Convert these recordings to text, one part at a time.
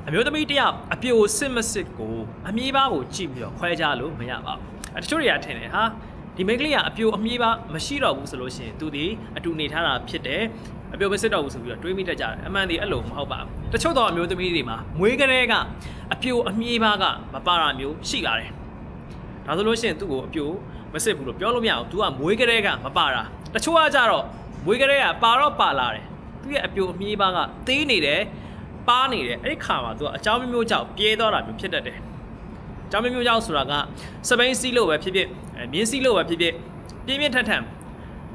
အမျိုးသမီးတယောက်အပြိုစစ်မစစ်ကိုအမြည်ပါကိုကြည့်ပြီးတော့ခွဲခြားလို့မရပါဘူးတချို့တွေကထင်တယ်ဟာဒီမိန်းကလေးကအပြိုအမြည်ပါမရှိတော့ဘူးဆိုလို့ရှိရင်သူဒီအတူနေထားတာဖြစ်တယ်အပြိုမစစ်တော့ဘူးဆိုပြီးတော့တွေးမိတတ်ကြတယ်အမှန်ဒီအဲ့လိုမဟုတ်ပါဘူးတချို့တော့အမျိုးသမီးတွေမှာမွေးကလေးကအပြိုအမြည်ပါကမပါတာမျိုးရှိလာတယ်ဒါဆိုလို့ရှိရင်သူ့ကိုအပြိုမစစ်ဘူးလို့ပြောလို့မရအောင် तू ကမွေးကလေးကမပါတာတချို့ကကြတော့မွေးကလေးကပါတော့ပါလာတယ်သူရဲ့အပြိုအမြည်ပါကသေးနေတယ်ပါနေတယ်အဲ့ဒီခါမှာ तू အကြောင်းမျိုးကြောင့်ပြေးသွားတာမျိုးဖြစ်တတ်တယ်အကြောင်းမျိုးကြောင့်ဆိုတာကစပိန်စီးလို့ပဲဖြစ်ဖြစ်မြင်းစီးလို့ပဲဖြစ်ဖြစ်ပြင်းပြင်းထန်ထန်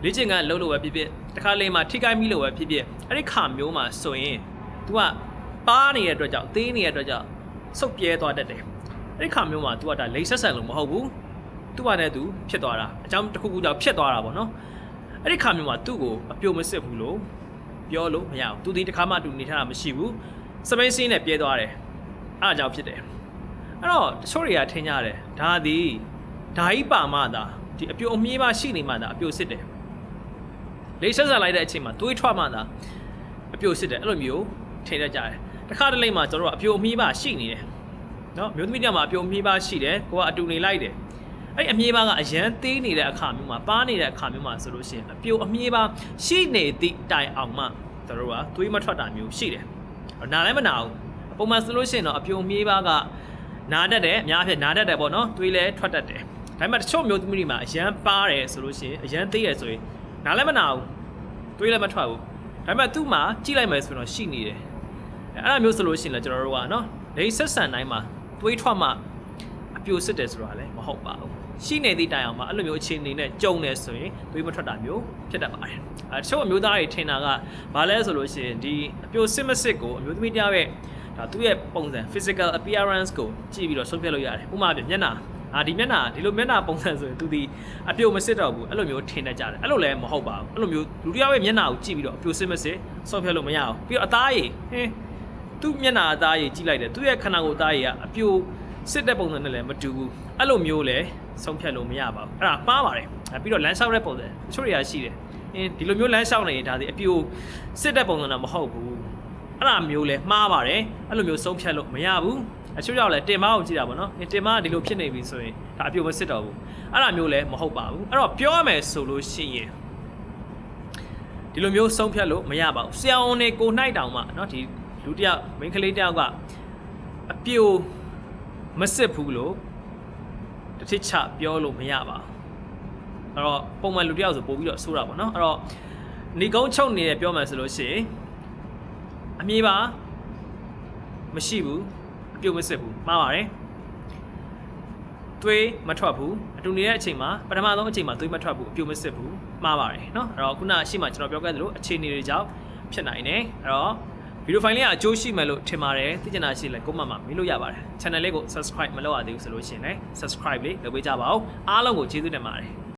လေ့ကျင့်ခန်းလုပ်လို့ပဲဖြစ်ဖြစ်တခါလေမှာထိကိုင်းမိလို့ပဲဖြစ်ဖြစ်အဲ့ဒီခါမျိုးမှာဆိုရင် तू ကပါနေတဲ့အတွက်ကြောင့်သေးနေတဲ့အတွက်ကြောင့်ဆုတ်ပြဲသွားတတ်တယ်အဲ့ဒီခါမျိုးမှာ तू ကဒါလိမ့်ဆက်ဆန်လို့မဟုတ်ဘူးသူ့ဘာနဲ့သူဖြစ်သွားတာအကြောင်းတစ်ခုခုကြောင့်ဖြစ်သွားတာပေါ့နော်အဲ့ဒီခါမျိုးမှာသူ့ကိုအပြိုမစစ်ဘူးလို့ပြောလို့မရဘူးသူဒီတစ်ခါမှသူနေထားတာမရှိဘူးစပိန်စင်းနဲ့ပြဲသွားတယ်အဲ့ဒါကြောင့်ဖြစ်တယ်အဲ့တော့တချို့တွေကထင်ကြတယ်ဒါဒီဓာကြီးပါမှသာဒီအပြိုအမြည်ပါရှိနေမှသာအပြိုစစ်တယ်လေဆက်ဆက်လိုက်တဲ့အချိန်မှာတွေးထွက်မှသာအပြိုစစ်တယ်အဲ့လိုမျိုးထင်တတ်ကြတယ်တခါတလေမှာကျွန်တော်တို့အပြိုအမြည်ပါရှိနေတယ်နော်မျိုးသမီးတယောက်မှာအပြိုအမြည်ပါရှိတယ်ကိုကအတူနေလိုက်တယ်အဲ့အမြည်ပါကအရန်သေးနေတဲ့အခါမျိုးမှာပါနေတဲ့အခါမျိုးမှာဆိုလို့ရှိရင်အပြိုအမြည်ပါရှိနေသည့်တိုင်အောင်မှတို့ကတွေးမထွက်တာမျိုးရှိတယ်နားလည်းမနာဘူးပုံမှန်ဆိုလို့ရှိရင်တော့အပြိုအမြည်ပါကနားတတ်တယ်အများအပြားနားတတ်တယ်ပေါ့နော်တွေးလဲထွက်တတ်တယ်ဒါပေမဲ့တချို့မျိုးသမီးတွေမှာအရန်ပါတယ်ဆိုလို့ရှိရင်အရန်သေးရဆိုရင်နားလည်းမနာဘူးတွေးလည်းမထွက်ဘူးဒါပေမဲ့သူ့မှာကြည့်လိုက်မယ်ဆိုရင်တော့ရှိနေတယ်အဲ့ဒါမျိုးဆိုလို့ရှိရင်လည်းကျွန်တော်တို့ကနော်ဒိတ်ဆက်ဆန်တိုင်းမှာတွေးထွက်မှအပြိုစစ်တယ်ဆိုတာလည်းမဟုတ်ပါဘူးရှိနေသည့်တိုင်အောင်မှာအဲ့လိုမျိုးအခြေအနေနဲ့ကြုံနေဆိုရင်တွေးမထွက်တာမျိုးဖြစ်တတ်ပါတယ်တချို့အမျိုးသားတွေထင်တာကဘာလဲဆိုလို့ရှိရင်ဒီအပြိုစစ်မစစ်ကိုအမျိုးသမီးတယောက်ရဲ့ဒါသူ့ရဲ့ပုံစံ physical appearance ကိုကြည့်ပြီးတော့ဆုံးဖြတ်လို့ရတယ်ဥပမာပြမျက်နှာဒီမျက်နှာဒီလိုမျက်နှာပုံစံဆိုရင်သူဒီအပြိုမစစ်တော့ဘူးအဲ့လိုမျိုးထင်တတ်ကြတယ်အဲ့လိုလည်းမဟုတ်ပါဘူးအဲ့လိုမျိုးလူတယောက်ရဲ့မျက်နှာကိုကြည့်ပြီးတော့အပြိုစစ်မစစ်ဆုံးဖြတ်လို့မရအောင်ပြီးတော့အသားရည်သူ့မျက်နှာအသားရည်ကြည့်လိုက်တယ်သူ့ရဲ့ခန္ဓာကိုယ်အသားရည်ကအပြိုစစ်တဲ့ပုံစံနဲ့လည်းမတူဘူးအဲ့လိုမျိုးလည်းဆုံးဖြတ်လို့မရပါဘူးအဲ့ဒါမှားပါတယ်ပြီးတော့လမ်းလျှောက်တဲ့ပုံစံတချို့တွေကရှိတယ်ဒီလိုမျိုးလမ်းလျှောက်နေရင်ဒါဒီအပြိုစစ်တဲ့ပုံစံတော့မဟုတ်ဘူးအဲ့ဒါမျိုးလည်းမှားပါတယ်အဲ့လိုမျိုးဆုံးဖြတ်လို့မရဘူးအချို့ကြောင့်လည်းတင်မအောင်ကြည့်တာပေါ့နော်တင်မကဒီလိုဖြစ်နေပြီဆိုရင်ဒါအပြိုမစစ်တော့ဘူးအဲ့ဒါမျိုးလည်းမဟုတ်ပါဘူးအဲ့တော့ပြောရမယ်ဆိုလို့ရှိရင်ဒီလိုမျိုးဆုံးဖြတ်လို့မရပါဘူးဆရာဝန်တွေကိုနှိုက်တောင်မှနော်ဒီလူတယောက်မိန်းကလေးတယောက်ကအပြိုမစစ်ဘူးလို့တတိချပြောလို့မရပါဘူးအဲ့တော့ပုံမှန်လူတယောက်ဆိုပို့ပြီးတော့ဆိုးတာပေါ့နော်အဲ့တော့နေကုန်းချုပ်နေရပြောမှဆိုလို့ရှိရင်အမြည်ပါမရှိဘူးအပြိုမစစ်ဘူးမှားပါတယ်တွေးမထွက်ဘူးအတူနေတဲ့အချိန်မှာပထမဆုံးအချိန်မှာတွေးမထွက်ဘူးအပြိုမစစ်ဘူးမှားပါတယ်เนาะအဲ့တော့ခုနအရှိမှကျွန်တော်ပြောခဲ့သလိုအခြေအနေတွေကြောင့်ဖြစ်နိုင်တယ်အဲ့တော့ဗီဒီယိုဖိုင်လေးကအကျိုးရှိမယ်လို့ထင်ပါတယ်သိချင်တာရှိလဲကိုမမှာမေးလို့ရပါတယ် channel လေးကို subscribe မလုပ်ရသေးဘူးဆိုလို့ရှိရင်လည်း subscribe လေးလုပ်ပေးကြပါဦးအားလုံးကိုကျေးဇူးတင်ပါတယ်